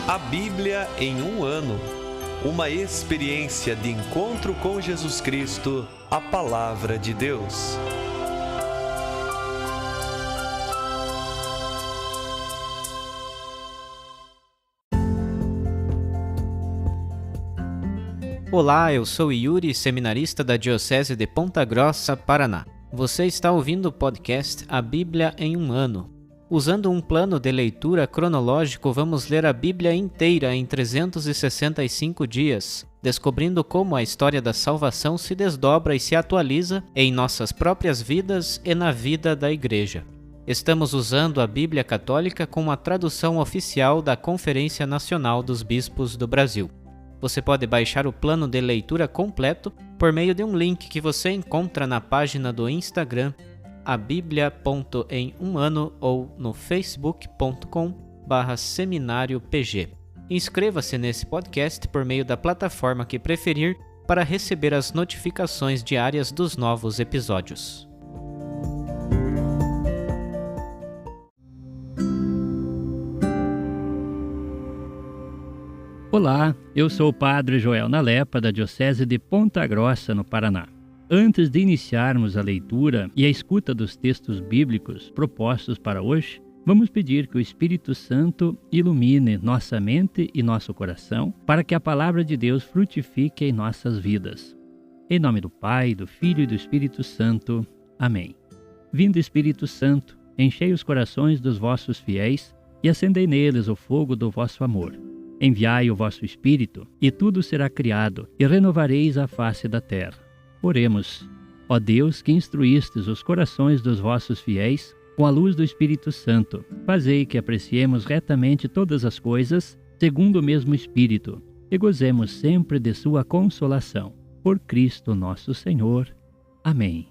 A Bíblia em um ano. Uma experiência de encontro com Jesus Cristo, a Palavra de Deus. Olá, eu sou Yuri, seminarista da Diocese de Ponta Grossa, Paraná. Você está ouvindo o podcast A Bíblia em um ano. Usando um plano de leitura cronológico, vamos ler a Bíblia inteira em 365 dias, descobrindo como a história da salvação se desdobra e se atualiza em nossas próprias vidas e na vida da Igreja. Estamos usando a Bíblia Católica com a tradução oficial da Conferência Nacional dos Bispos do Brasil. Você pode baixar o plano de leitura completo por meio de um link que você encontra na página do Instagram abiblia.emumano ou no facebook.com/seminariopg. Inscreva-se nesse podcast por meio da plataforma que preferir para receber as notificações diárias dos novos episódios. Olá, eu sou o Padre Joel Nalepa, da Diocese de Ponta Grossa, no Paraná. Antes de iniciarmos a leitura e a escuta dos textos bíblicos propostos para hoje, vamos pedir que o Espírito Santo ilumine nossa mente e nosso coração para que a Palavra de Deus frutifique em nossas vidas. Em nome do Pai, do Filho e do Espírito Santo. Amém. Vindo Espírito Santo, enchei os corações dos vossos fiéis e acendei neles o fogo do vosso amor. Enviai o vosso Espírito, e tudo será criado, e renovareis a face da terra. Oremos. Ó Deus, que instruístes os corações dos vossos fiéis com a luz do Espírito Santo, fazei que apreciemos retamente todas as coisas, segundo o mesmo Espírito, e gozemos sempre de sua consolação. Por Cristo nosso Senhor. Amém.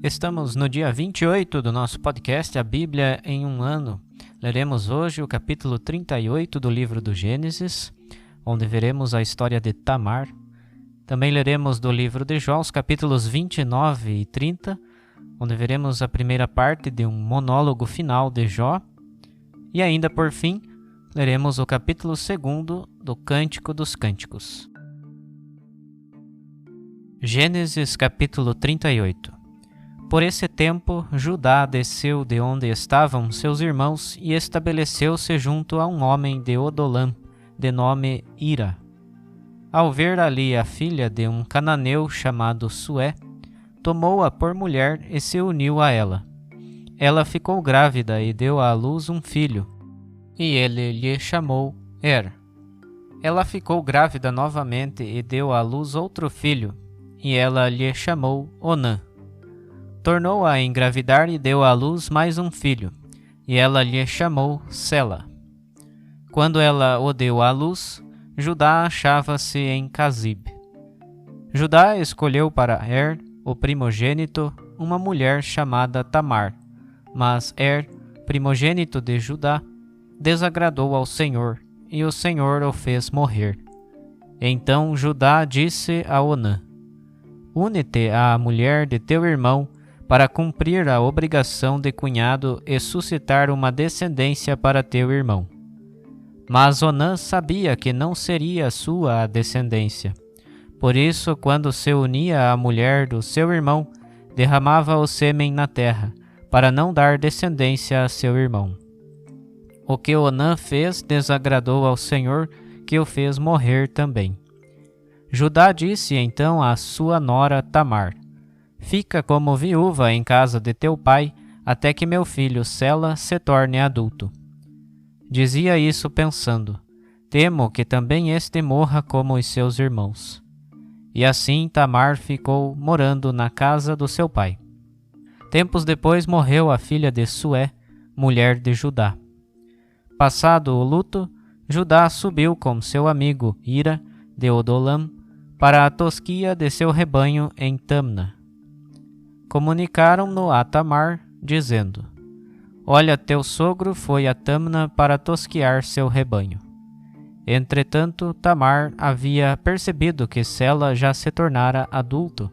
Estamos no dia 28 do nosso podcast A Bíblia em um ano. Leremos hoje o capítulo 38 do livro do Gênesis, onde veremos a história de Tamar. Também leremos do livro de Jó, os capítulos 29 e 30, onde veremos a primeira parte de um monólogo final de Jó. E ainda, por fim, leremos o capítulo 2 do Cântico dos Cânticos. Gênesis capítulo 38. Por esse tempo, Judá desceu de onde estavam seus irmãos e estabeleceu-se junto a um homem de Odolam, de nome Ira. Ao ver ali a filha de um cananeu chamado Sué, tomou-a por mulher e se uniu a ela. Ela ficou grávida e deu à luz um filho, e ele lhe chamou Ela ficou grávida novamente e deu à luz outro filho, e ela lhe chamou Onã. Tornou a engravidar e deu à luz mais um filho, e ela lhe chamou Sela. Quando ela o deu à luz, Judá achava-se em Casibe. Judá escolheu para o primogênito, uma mulher chamada Tamar, mas primogênito de Judá, desagradou ao Senhor, e o Senhor o fez morrer. Então Judá disse a Onã: Une-te à mulher de teu irmão, para cumprir a obrigação de cunhado e suscitar uma descendência para teu irmão. Mas Onã sabia que não seria sua a descendência. Por isso, quando se unia à mulher do seu irmão, derramava o sêmen na terra, para não dar descendência a seu irmão. O que Onã fez desagradou ao Senhor, que o fez morrer também. Judá disse então à sua nora Tamar: Fica como viúva em casa de teu pai, até que meu filho Sela se torne adulto. Dizia isso pensando: Temo que também este morra como os seus irmãos. E assim Tamar ficou morando na casa do seu pai. Tempos depois morreu a filha de Sué, mulher de Judá. Passado o luto, Judá subiu com seu amigo Ira, de Odolam, para a tosquia de seu rebanho em Tamna. Comunicaram-no a Tamar, dizendo: Olha, teu sogro foi a Tamna para tosquiar seu rebanho. Entretanto, Tamar havia percebido que Sela já se tornara adulto,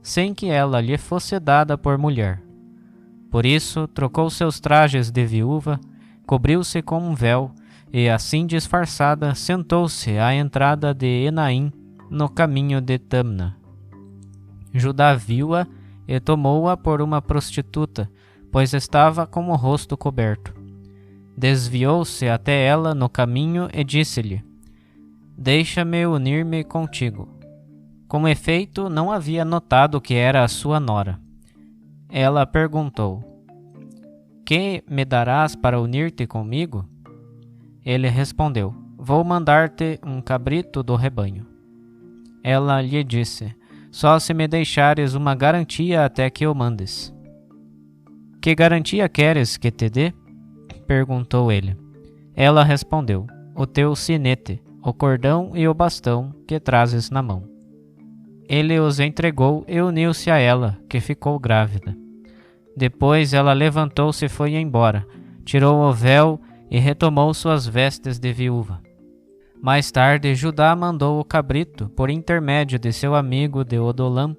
sem que ela lhe fosse dada por mulher. Por isso, trocou seus trajes de viúva, cobriu-se com um véu, e assim disfarçada, sentou-se à entrada de Enaim, no caminho de Tamna. Judá viu-a e tomou-a por uma prostituta, pois estava com o rosto coberto. Desviou-se até ela no caminho e disse-lhe: Deixa-me unir-me contigo. Com efeito, não havia notado que era a sua nora. Ela perguntou: Que me darás para unir-te comigo? Ele respondeu: Vou mandar-te um cabrito do rebanho. Ela lhe disse: Só se me deixares uma garantia até que o mandes. Que garantia queres que te dê? Perguntou ele. Ela respondeu: O teu sinete, o cordão e o bastão que trazes na mão. Ele os entregou e uniu-se a ela, que ficou grávida. Depois ela levantou-se e foi embora, tirou o véu e retomou suas vestes de viúva. Mais tarde, Judá mandou o cabrito, por intermédio de seu amigo Deodolam,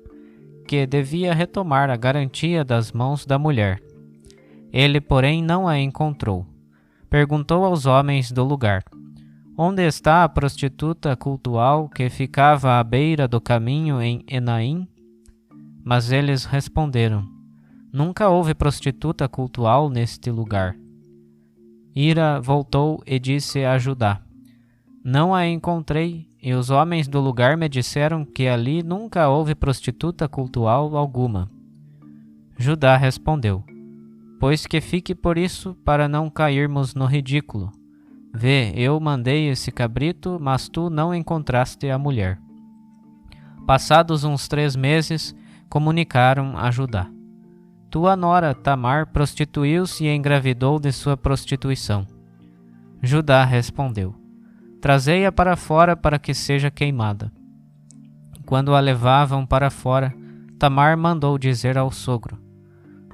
que devia retomar a garantia das mãos da mulher. Ele, porém, não a encontrou. Perguntou aos homens do lugar: Onde está a prostituta cultual que ficava à beira do caminho em Enaim? Mas eles responderam: Nunca houve prostituta cultual neste lugar. Ira voltou e disse a Judá: Não a encontrei, e os homens do lugar me disseram que ali nunca houve prostituta cultual alguma. Judá respondeu: Pois que fique por isso, para não cairmos no ridículo. Vê, eu mandei esse cabrito, mas tu não encontraste a mulher. Passados uns 3 meses, comunicaram a Judá: Tua nora Tamar prostituiu-se e engravidou de sua prostituição. Judá respondeu: Trazei-a para fora para que seja queimada. Quando a levavam para fora, Tamar mandou dizer ao sogro: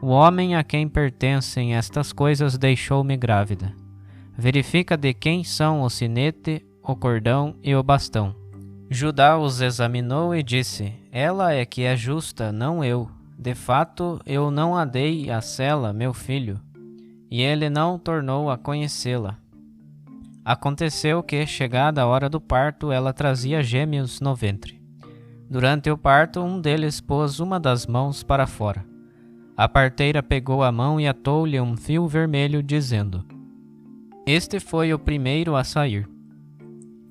O homem a quem pertencem estas coisas deixou-me grávida. Verifica de quem são o sinete, o cordão e o bastão. Judá os examinou e disse: Ela é que é justa, não eu. De fato, eu não a dei a Sela, meu filho, e ele não tornou a conhecê-la. Aconteceu que, chegada a hora do parto, ela trazia gêmeos no ventre. Durante o parto, um deles pôs uma das mãos para fora. A parteira pegou a mão e atou-lhe um fio vermelho, dizendo: Este foi o primeiro a sair.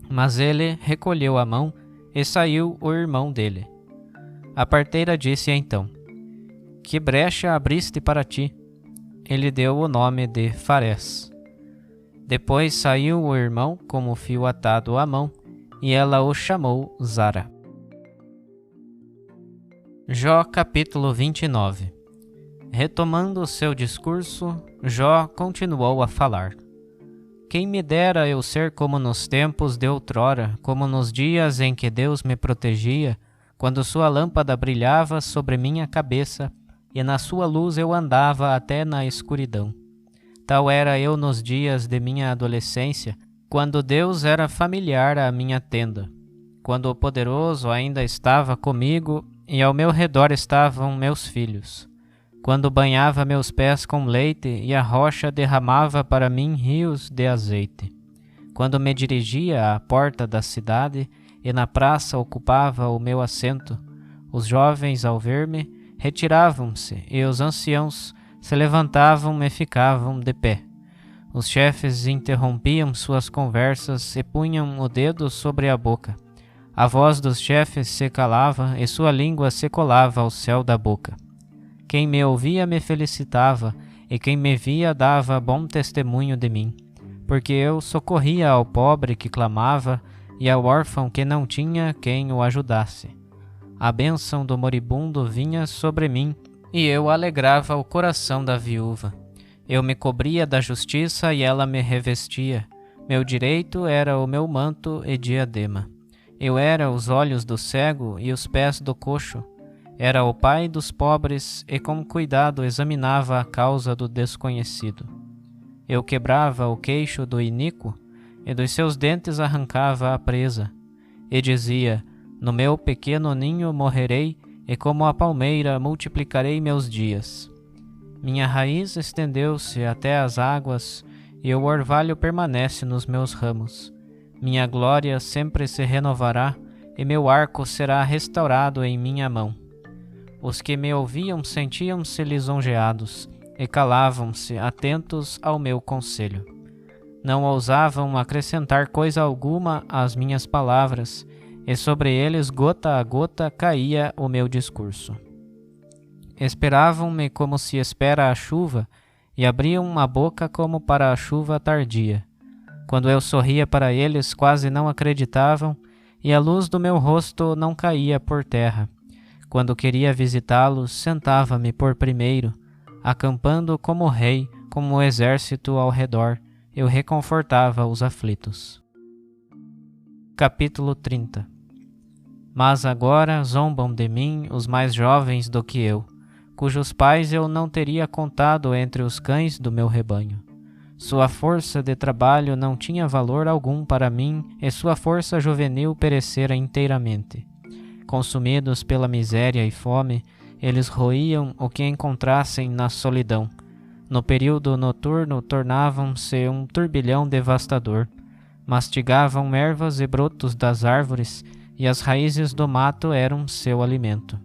Mas ele recolheu a mão e saiu o irmão dele. A parteira disse então: Que brecha abriste para ti? Ele deu o nome de Farés. Depois saiu o irmão com o fio atado à mão, e ela o chamou Zara. Jó capítulo 29. Retomando seu discurso, Jó continuou a falar: Quem me dera eu ser como nos tempos de outrora, como nos dias em que Deus me protegia, quando sua lâmpada brilhava sobre minha cabeça, e na sua luz eu andava até na escuridão. Tal era eu nos dias de minha adolescência, quando Deus era familiar à minha tenda, quando o Poderoso ainda estava comigo e ao meu redor estavam meus filhos, quando banhava meus pés com leite e a rocha derramava para mim rios de azeite, quando me dirigia à porta da cidade e na praça ocupava o meu assento, os jovens ao ver-me retiravam-se e os anciãos se levantavam e ficavam de pé. Os chefes interrompiam suas conversas e punham o dedo sobre a boca. A voz dos chefes se calava e sua língua se colava ao céu da boca. Quem me ouvia me felicitava, e quem me via dava bom testemunho de mim, porque eu socorria ao pobre que clamava e ao órfão que não tinha quem o ajudasse. A bênção do moribundo vinha sobre mim, e eu alegrava o coração da viúva. Eu me cobria da justiça e ela me revestia. Meu direito era o meu manto e diadema. Eu era os olhos do cego e os pés do coxo. Era o pai dos pobres e com cuidado examinava a causa do desconhecido. Eu quebrava o queixo do iníquo e dos seus dentes arrancava a presa. E dizia: No meu pequeno ninho morrerei e como a palmeira multiplicarei meus dias. Minha raiz estendeu-se até as águas, e o orvalho permanece nos meus ramos. Minha glória sempre se renovará, e meu arco será restaurado em minha mão. Os que me ouviam sentiam-se lisonjeados, e calavam-se, atentos ao meu conselho. Não ousavam acrescentar coisa alguma às minhas palavras, e sobre eles gota a gota caía o meu discurso. Esperavam-me como se espera a chuva, e abriam a boca como para a chuva tardia. Quando eu sorria para eles, quase não acreditavam, e a luz do meu rosto não caía por terra. Quando queria visitá-los, sentava-me por primeiro, acampando como rei, como um exército ao redor, eu reconfortava os aflitos. Capítulo 30. Mas agora zombam de mim os mais jovens do que eu, cujos pais eu não teria contado entre os cães do meu rebanho. Sua força de trabalho não tinha valor algum para mim, e sua força juvenil perecera inteiramente. Consumidos pela miséria e fome, eles roíam o que encontrassem na solidão. No período noturno tornavam-se um turbilhão devastador. Mastigavam ervas e brotos das árvores, e as raízes do mato eram seu alimento.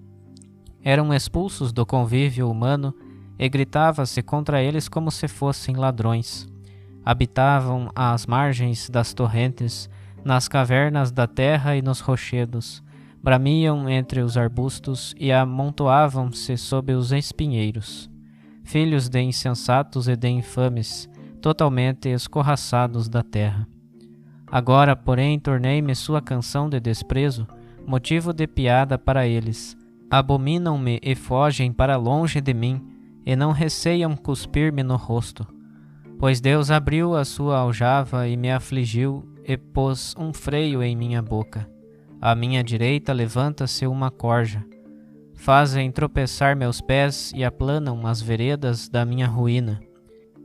Eram expulsos do convívio humano, e gritava-se contra eles como se fossem ladrões. Habitavam às margens das torrentes, nas cavernas da terra e nos rochedos. Bramiam entre os arbustos e amontoavam-se sob os espinheiros. Filhos de insensatos e de infames, totalmente escorraçados da terra. Agora, porém, tornei-me sua canção de desprezo, motivo de piada para eles. Abominam-me e fogem para longe de mim, e não receiam cuspir-me no rosto. Pois Deus abriu a sua aljava e me afligiu, e pôs um freio em minha boca. À minha direita levanta-se uma corja. Fazem tropeçar meus pés e aplanam as veredas da minha ruína.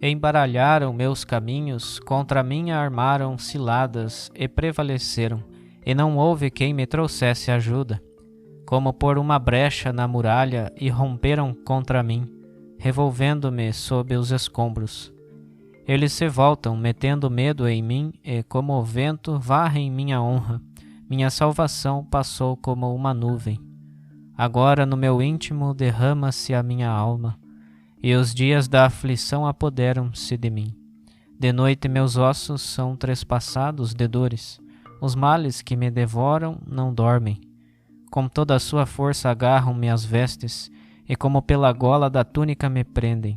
Embaralharam meus caminhos, contra mim armaram ciladas e prevaleceram, e não houve quem me trouxesse ajuda. Como por uma brecha na muralha, e romperam contra mim, revolvendo-me sob os escombros. Eles se voltam, metendo medo em mim, e como o vento varrem minha honra. Minha salvação passou como uma nuvem. Agora no meu íntimo derrama-se a minha alma, e os dias da aflição apoderam-se de mim. De noite meus ossos são trespassados de dores, os males que me devoram não dormem. Com toda a sua força agarram-me as vestes, e como pela gola da túnica me prendem.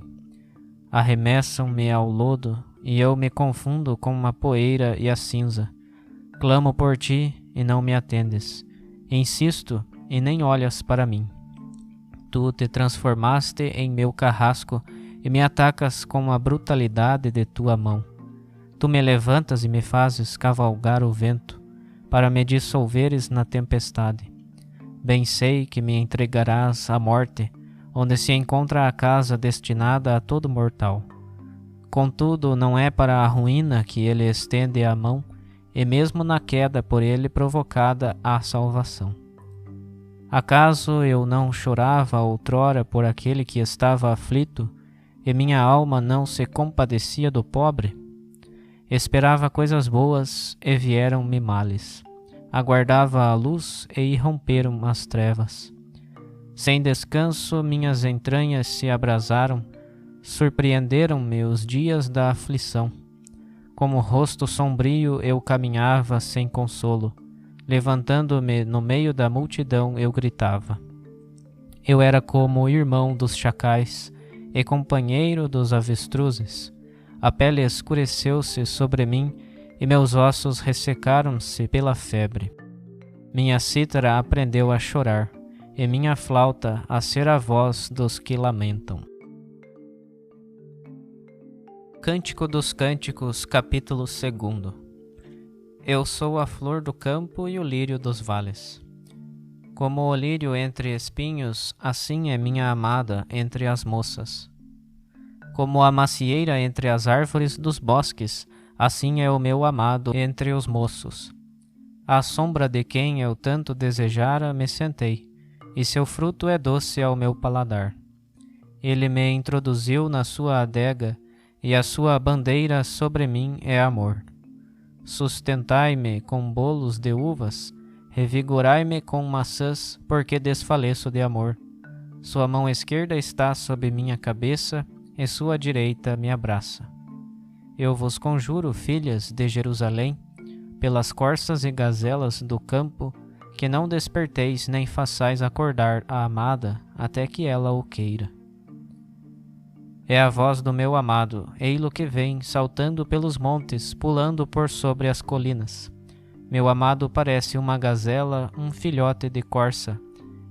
Arremessam-me ao lodo, e eu me confundo com a poeira e a cinza. Clamo por ti, e não me atendes. Insisto, e nem olhas para mim. Tu te transformaste em meu carrasco, e me atacas com a brutalidade de tua mão. Tu me levantas e me fazes cavalgar o vento, para me dissolveres na tempestade. Bem sei que me entregarás à morte, onde se encontra a casa destinada a todo mortal. Contudo, não é para a ruína que ele estende a mão, e mesmo na queda por ele provocada a salvação. Acaso eu não chorava outrora por aquele que estava aflito, e minha alma não se compadecia do pobre? Esperava coisas boas, e vieram-me males. Aguardava a luz, e irromperam as trevas. Sem descanso minhas entranhas se abrasaram, surpreenderam-me os dias da aflição. Como rosto sombrio eu caminhava sem consolo, levantando-me no meio da multidão eu gritava. Eu era como o irmão dos chacais e companheiro dos avestruzes. A pele escureceu-se sobre mim e meus ossos ressecaram-se pela febre. Minha cítara aprendeu a chorar, e minha flauta a ser a voz dos que lamentam. Cântico dos Cânticos, capítulo 2. Eu sou a flor do campo e o lírio dos vales. Como o lírio entre espinhos, assim é minha amada entre as moças. Como a macieira entre as árvores dos bosques, assim é o meu amado entre os moços. À sombra de quem eu tanto desejara me sentei, e seu fruto é doce ao meu paladar. Ele me introduziu na sua adega, e a sua bandeira sobre mim é amor. Sustentai-me com bolos de uvas, revigorai-me com maçãs, porque desfaleço de amor. Sua mão esquerda está sob minha cabeça, e sua direita me abraça. Eu vos conjuro, filhas de Jerusalém, pelas corças e gazelas do campo, que não desperteis nem façais acordar a amada, até que ela o queira. É a voz do meu amado, ei-lo que vem, saltando pelos montes, pulando por sobre as colinas. Meu amado parece uma gazela, um filhote de corça.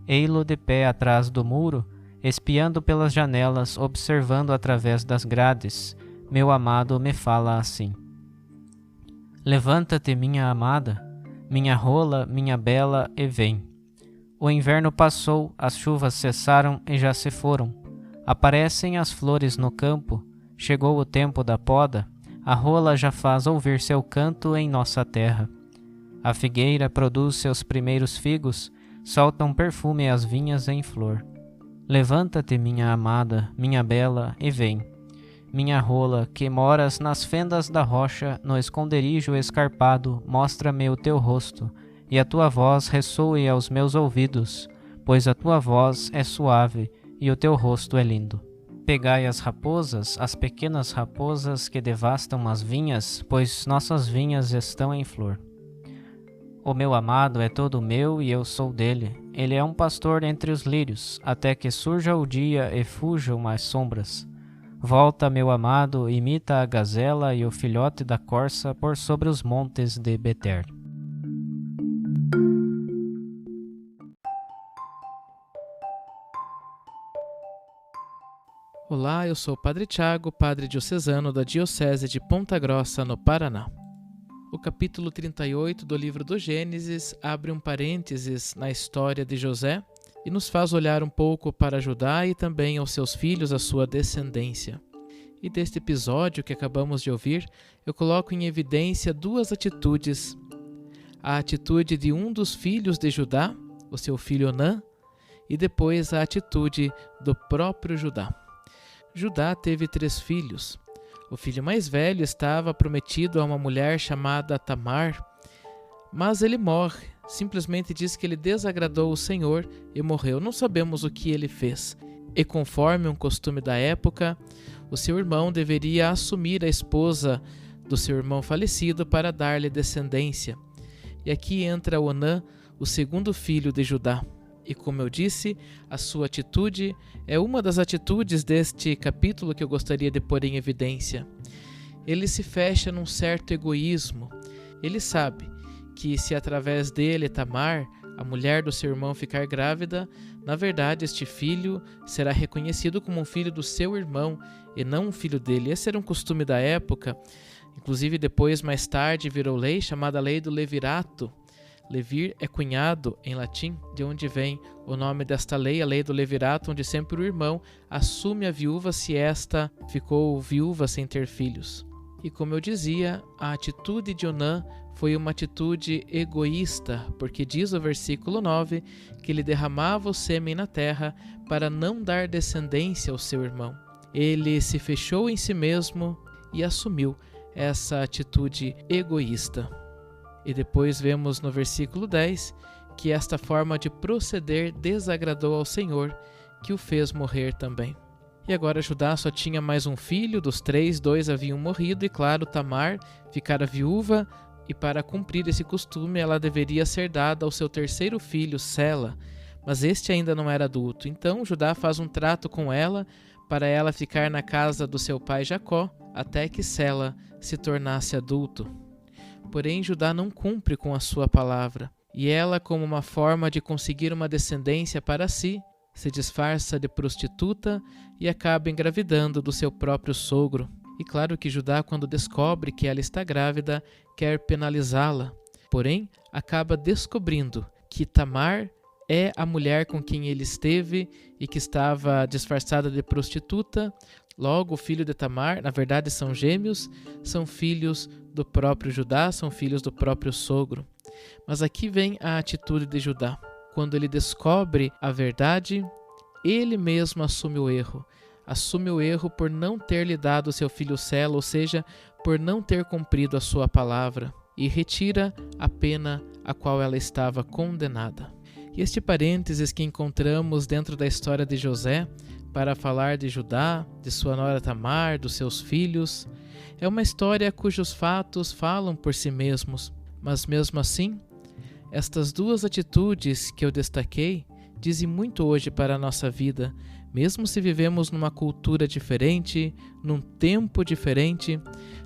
Ei-lo de pé atrás do muro, espiando pelas janelas, observando através das grades. Meu amado me fala assim: Levanta-te, minha amada, minha rola, minha bela, e vem. O inverno passou, as chuvas cessaram e já se foram. Aparecem as flores no campo, chegou o tempo da poda, a rola já faz ouvir seu canto em nossa terra. A figueira produz seus primeiros figos, soltam perfume as vinhas em flor. Levanta-te, minha amada, minha bela, e vem. Minha rola, que moras nas fendas da rocha, no esconderijo escarpado, mostra-me o teu rosto, e a tua voz ressoe aos meus ouvidos, pois a tua voz é suave, e o teu rosto é lindo. Pegai as raposas, as pequenas raposas que devastam as vinhas, pois nossas vinhas estão em flor. O meu amado é todo meu e eu sou dele. Ele é um pastor entre os lírios, até que surja o dia e fujam as sombras. Volta, meu amado, imita a gazela e o filhote da corça por sobre os montes de Beter. Olá, eu sou o Padre Tiago, padre diocesano da Diocese de Ponta Grossa, no Paraná. O capítulo 38 do livro do Gênesis abre um parênteses na história de José e nos faz olhar um pouco para Judá e também aos seus filhos, a sua descendência. E deste episódio que acabamos de ouvir, eu coloco em evidência duas atitudes. A atitude de um dos filhos de Judá, o seu filho Onã, e depois a atitude do próprio Judá. Judá teve 3 filhos. O filho mais velho estava prometido a uma mulher chamada Tamar, mas ele morre. Simplesmente diz que ele desagradou o Senhor e morreu. Não sabemos o que ele fez. E conforme um costume da época, o seu irmão deveria assumir a esposa do seu irmão falecido para dar-lhe descendência. E aqui entra Onã, o segundo filho de Judá. E como eu disse, a sua atitude é uma das atitudes deste capítulo que eu gostaria de pôr em evidência. Ele se fecha num certo egoísmo. Ele sabe que se através dele, Tamar, a mulher do seu irmão, ficar grávida, na verdade este filho será reconhecido como um filho do seu irmão e não um filho dele. Esse era um costume da época. Inclusive depois, mais tarde, virou lei chamada Lei do Levirato. Levir é cunhado em latim, de onde vem o nome desta lei, a lei do levirato, onde sempre o irmão assume a viúva se esta ficou viúva sem ter filhos. E como eu dizia, a atitude de Onã foi uma atitude egoísta, porque diz o versículo 9 que ele derramava o sêmen na terra para não dar descendência ao seu irmão. Ele se fechou em si mesmo e assumiu essa atitude egoísta. E depois vemos no versículo 10 que esta forma de proceder desagradou ao Senhor, que o fez morrer também. E agora Judá só tinha mais um filho, dos 3, 2 haviam morrido, e claro, Tamar ficara viúva, e para cumprir esse costume ela deveria ser dada ao seu terceiro filho, Sela, mas este ainda não era adulto. Então Judá faz um trato com ela para ela ficar na casa do seu pai Jacó, até que Sela se tornasse adulto. Porém, Judá não cumpre com a sua palavra, e ela, como uma forma de conseguir uma descendência para si, se disfarça de prostituta e acaba engravidando do seu próprio sogro. E claro que Judá, quando descobre que ela está grávida, quer penalizá-la. Porém, acaba descobrindo que Tamar é a mulher com quem ele esteve e que estava disfarçada de prostituta. Logo, o filho de Tamar, na verdade são gêmeos, são filhos do próprio Judá, são filhos do próprio sogro. Mas aqui vem a atitude de Judá. quando ele descobre a verdade, ele mesmo assume o erro. Assume o erro por não ter lhe dado seu filho celo, ou seja, por não ter cumprido a sua palavra, e retira a pena a qual ela estava condenada. E este parênteses que encontramos dentro da história de José, para falar de Judá, de sua nora Tamar, dos seus filhos, é uma história cujos fatos falam por si mesmos, mas mesmo assim, estas duas atitudes que eu destaquei dizem muito hoje para a nossa vida, mesmo se vivemos numa cultura diferente, num tempo diferente.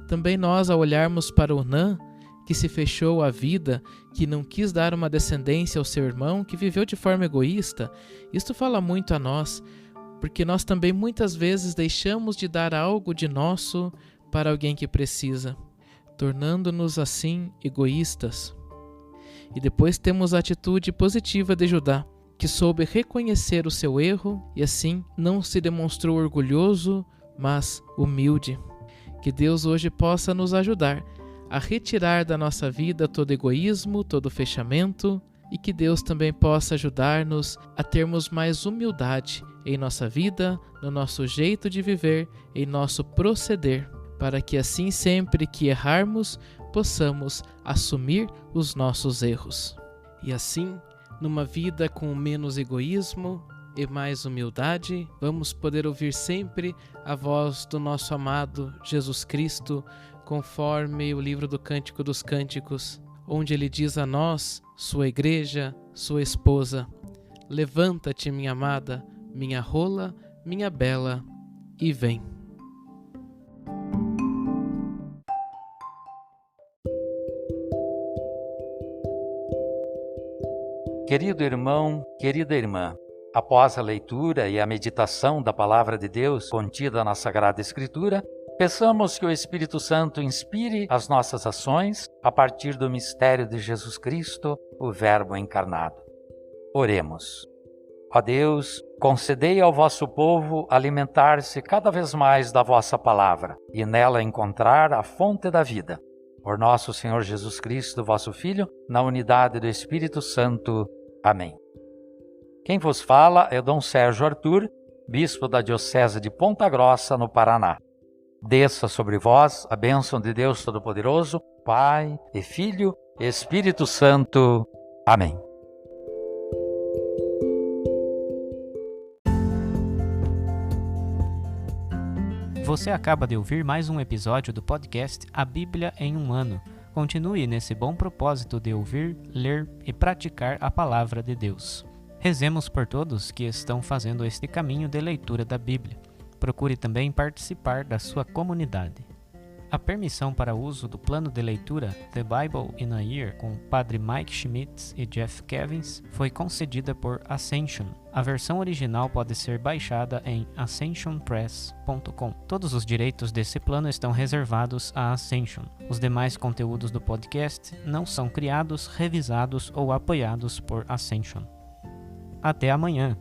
Também nós, ao olharmos para Onã, que se fechou à vida, que não quis dar uma descendência ao seu irmão, que viveu de forma egoísta, isto fala muito a nós, porque nós também muitas vezes deixamos de dar algo de nosso para alguém que precisa, tornando-nos assim egoístas. E depois temos a atitude positiva de Judá, que soube reconhecer o seu erro e assim não se demonstrou orgulhoso, mas humilde. Que Deus hoje possa nos ajudar a retirar da nossa vida todo egoísmo, todo fechamento, e que Deus também possa ajudar-nos a termos mais humildade em nossa vida, no nosso jeito de viver, em nosso proceder, para que assim sempre que errarmos, possamos assumir os nossos erros. E assim, numa vida com menos egoísmo e mais humildade, vamos poder ouvir sempre a voz do nosso amado Jesus Cristo, conforme o livro do Cântico dos Cânticos, onde ele diz a nós, sua igreja, sua esposa: levanta-te, minha amada, minha rola, minha bela, e vem. Querido irmão, querida irmã, após a leitura e a meditação da Palavra de Deus contida na Sagrada Escritura, peçamos que o Espírito Santo inspire as nossas ações a partir do mistério de Jesus Cristo, o Verbo encarnado. Oremos. Ó Deus, concedei ao vosso povo alimentar-se cada vez mais da vossa palavra e nela encontrar a fonte da vida. Por nosso Senhor Jesus Cristo, vosso Filho, na unidade do Espírito Santo. Amém. Quem vos fala é Dom Sérgio Arthur, bispo da Diocese de Ponta Grossa, no Paraná. Desça sobre vós a bênção de Deus Todo-Poderoso, Pai e Filho e Espírito Santo. Amém. Você acaba de ouvir mais um episódio do podcast A Bíblia em um Ano. Continue nesse bom propósito de ouvir, ler e praticar a Palavra de Deus. Rezemos por todos que estão fazendo este caminho de leitura da Bíblia. Procure também participar da sua comunidade. A permissão para uso do plano de leitura The Bible in a Year com o Padre Mike Schmitz e Jeff Kevins foi concedida por Ascension. A versão original pode ser baixada em ascensionpress.com. Todos os direitos desse plano estão reservados à Ascension. Os demais conteúdos do podcast não são criados, revisados ou apoiados por Ascension. Até amanhã!